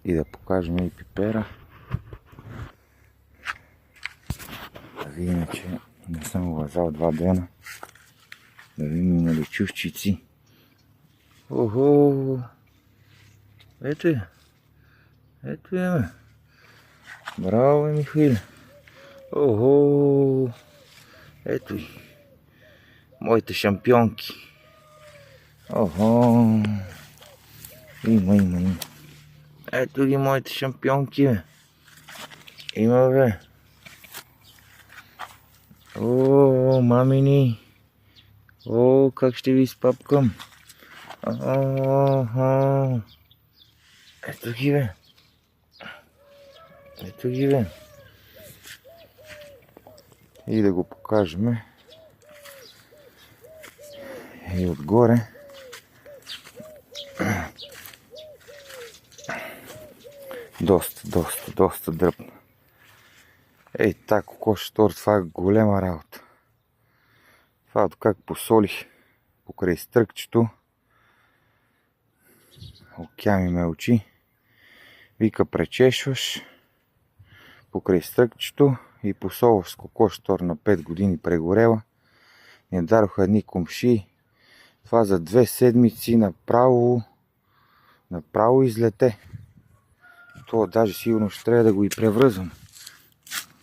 и да покажем и пипера. Да видим, че не съм го лазал 2 дена. Да видим има ли чушчици. Охо! Ето я! Ето я, бе! Браво, Михаил! Охо! Ето и моите шампионки. Охо! Има. Ето ги моите шампионки, бе. Има, бе. О, мамини. О, как ще ви изпапкам. Ето ги, бе. Ето ги, бе. И да го покажем. И отгоре. Доста дръпна. Ей, така кокошетор, това е голема работа. Това как посолих покрай стръкчето. Окя ми ме очи. Вика, пречешваш покрай стръкчето и посолваш с кокошетор на 5 години прегорела. Ни дароха едни комши. Това за 2 седмици направо излете. Това даже сигурно ще трябва да го и превръзвам.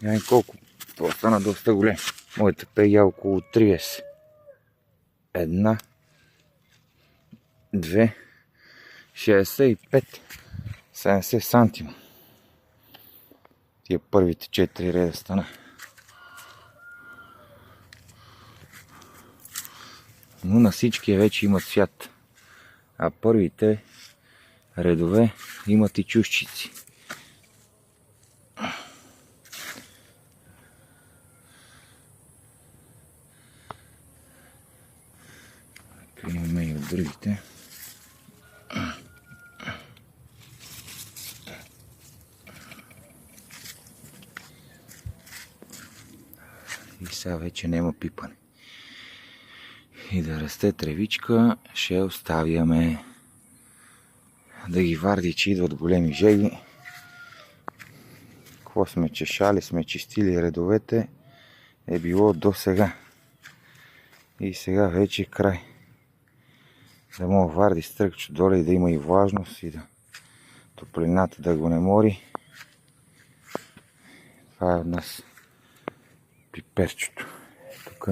Яй колко. Това стана доста голем. Моята пега е около 30. 1, 2, 65, 70 сантима. Тия първите 4 реда стана. Но на всички вече имат цвят. А първите редове имат и чушчици. Тук имаме и от другите. И сега вече няма пипане. И да расте тревичка, ще оставяме да ги варди, че идват големи жеги. Какво сме чешали, сме чистили редовете, е било до сега. И сега вече край. Да мога варди стръкче доле и да има и влажност и да топлината да го не мори. Това е от нас пиперчето. Тук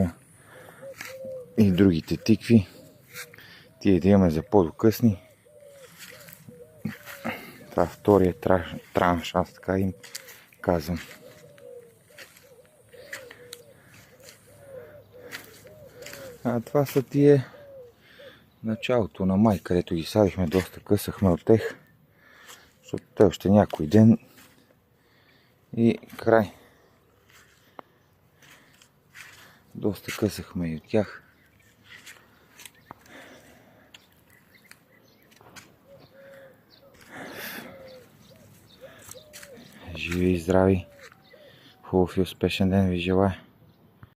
и другите тикви. Тия да имаме за по-докъсни. Това втория транш, аз така им казвам. А това са тия началото на май, където ги садихме, доста късахме от тех. Защото те още някой ден и край. Доста късахме и от тях. Живи и здрави! Хубав и успешен ден ви желая!